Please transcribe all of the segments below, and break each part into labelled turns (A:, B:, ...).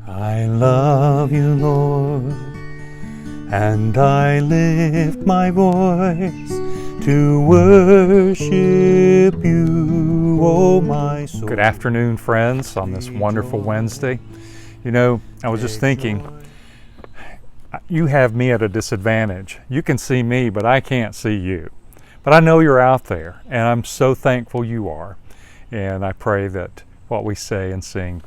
A: I love you, Lord, and I lift my voice to worship you, oh my soul. Good afternoon, friends, on this wonderful Wednesday. You know, I was just thinking, you have me at a disadvantage. You can see me, but I can't see you. But I know you're out there, and I'm so thankful you are. And I pray that what we say and sing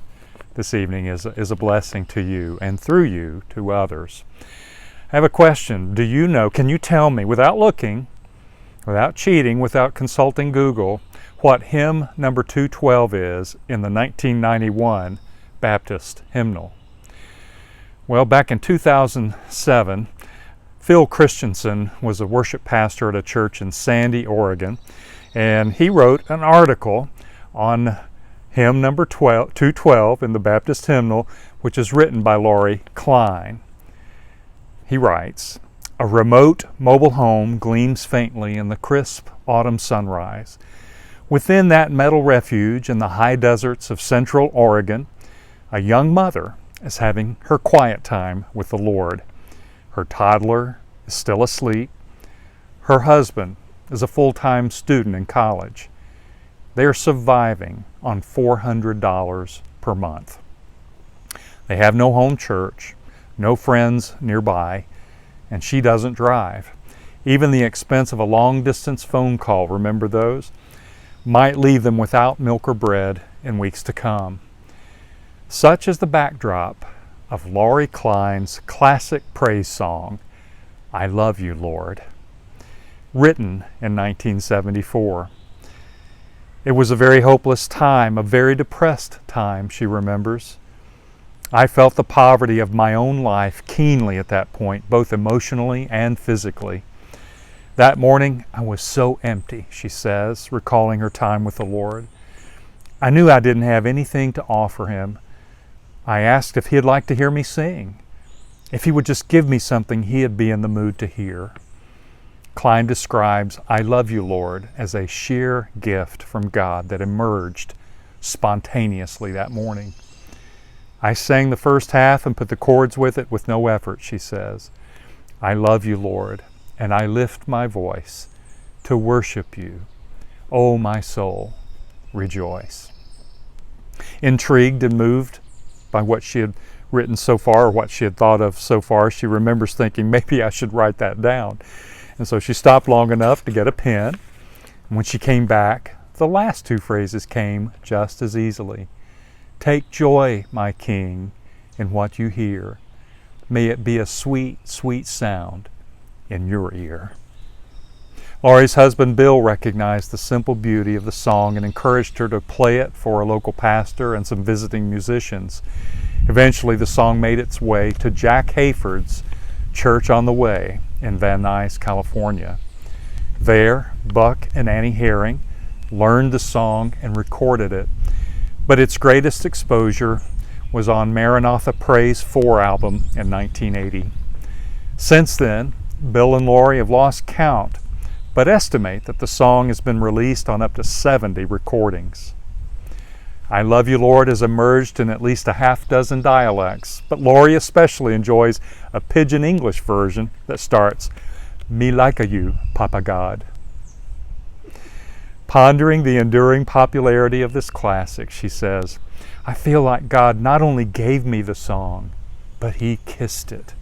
A: this evening is a blessing to you and through you to others. I have a question. Do you know, can you tell me, without looking, without cheating, without consulting Google, what hymn number 212 is in the 1991 Baptist Hymnal? Well, back in 2007, Phil Christensen was a worship pastor at a church in Sandy, Oregon, and he wrote an article on hymn number 212 in the Baptist Hymnal, which is written by Laurie Klein. He writes, "A remote mobile home gleams faintly in the crisp autumn sunrise. Within that metal refuge in the high deserts of central Oregon, a young mother is having her quiet time with the Lord. Her toddler is still asleep. Her husband is a full-time student in college. They are surviving on $400 per month. They have no home church, no friends nearby, and she doesn't drive. Even the expense of a long-distance phone call, remember those, might leave them without milk or bread in weeks to come." Such is the backdrop of Laurie Klein's classic praise song, "I Love You, Lord," written in 1974. It was a very hopeless time, a very depressed time, she remembers. "I felt the poverty of my own life keenly at that point, both emotionally and physically. That morning I was so empty," she says, recalling her time with the Lord. "I knew I didn't have anything to offer him. I asked if he'd like to hear me sing. If he would just give me something he'd be in the mood to hear." Klein describes "I Love You, Lord" as a sheer gift from God that emerged spontaneously that morning. "I sang the first half and put the chords with it with no effort," she says. "I love you, Lord, and I lift my voice to worship you. Oh, my soul, rejoice." Intrigued and moved by what she had written so far, or what she had thought of so far, she remembers thinking, maybe I should write that down. And so she stopped long enough to get a pen. And when she came back, the last two phrases came just as easily. "Take joy, my King, in what you hear. May it be a sweet, sweet sound in your ear." Laurie's husband Bill recognized the simple beauty of the song and encouraged her to play it for a local pastor and some visiting musicians. Eventually the song made its way to Jack Hayford's Church on the Way in Van Nuys, California. There, Buck and Annie Herring learned the song and recorded it, but its greatest exposure was on Maranatha Praise 4 album in 1980. Since then, Bill and Laurie have lost count, but estimate that the song has been released on up to 70 recordings. "I Love You, Lord" has emerged in at least a half dozen dialects, but Laurie especially enjoys a pidgin English version that starts, "Me like a you, Papa God." Pondering the enduring popularity of this classic, she says, "I feel like God not only gave me the song, but He kissed it."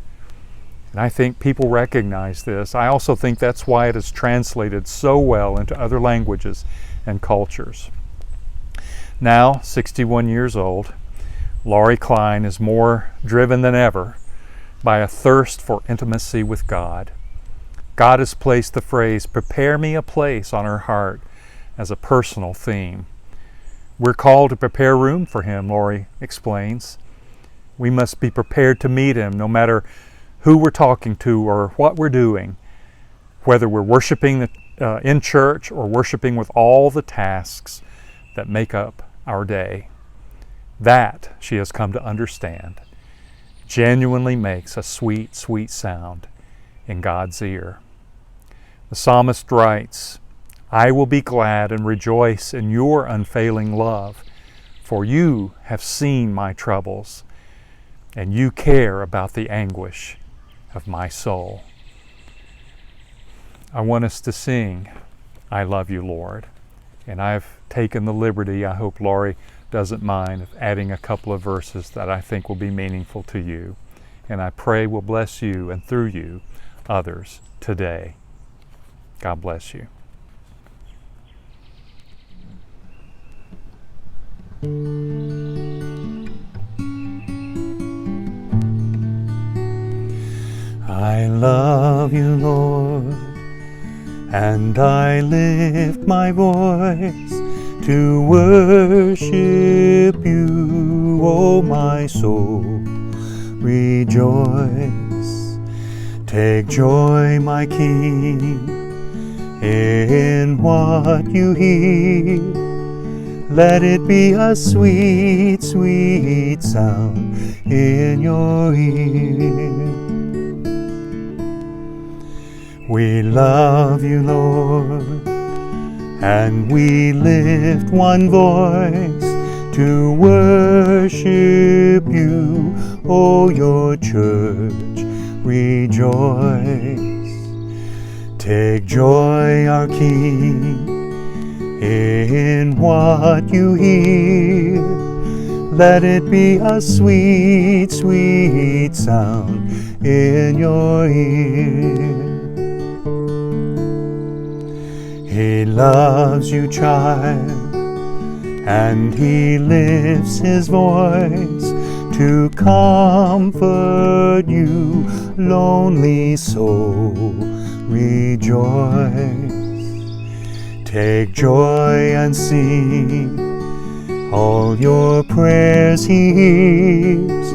A: And I think people recognize this. I also think that's why it is translated so well into other languages and cultures. Now, 61 years old, Laurie Klein is more driven than ever by a thirst for intimacy with God. God has placed the phrase, "prepare me a place," on her heart as a personal theme. We're called to prepare room for Him, Laurie explains. We must be prepared to meet Him no matter who we're talking to or what we're doing, whether we're worshiping in church or worshiping with all the tasks that make up our day. That, she has come to understand, genuinely makes a sweet, sweet sound in God's ear. The psalmist writes, "I will be glad and rejoice in your unfailing love, for you have seen my troubles. and you care about the anguish of my soul. I want us to sing, I Love You, Lord. And I've taken the liberty, I hope Laurie doesn't mind, of adding a couple of verses that I think will be meaningful to you. And I pray will bless you and through you others today. God bless you. I love you, Lord, and I lift my voice to worship you, O my soul. Rejoice, take joy, my King, in what you hear. Let it be a sweet, sweet sound in your ear. We love you, Lord, and we lift one voice to worship you, O your church, rejoice. Take joy, our King, in what you hear. Let it be a sweet, sweet sound in your ear. He loves you, child, and he lifts his voice to comfort you, lonely soul, rejoice. Take joy and sing, all your prayers he hears.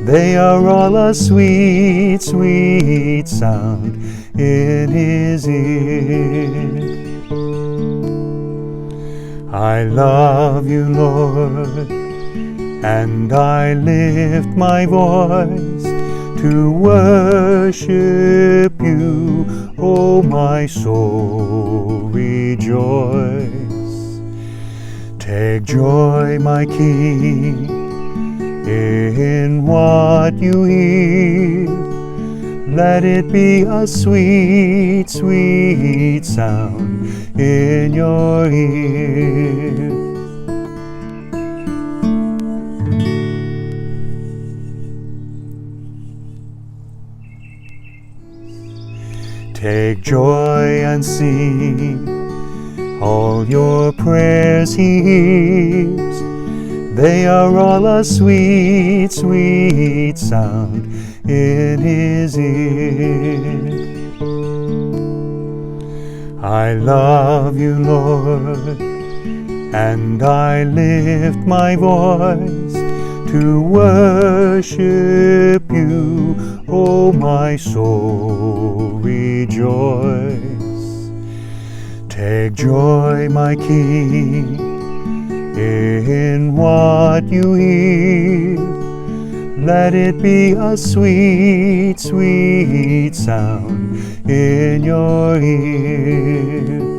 A: They are all a sweet, sweet sound in his ear. I love you, Lord, and I lift my voice to worship you, O my soul, rejoice. Take joy, my King, in what you hear. Let it be a sweet, sweet sound in your ear. Take joy and sing, all your prayers he hears. They are all a sweet, sweet sound in his ear. I love you, Lord, and I lift my voice to worship you, O my soul, rejoice. Take joy, my King, in what you hear. Let it be a sweet, sweet sound in your ear.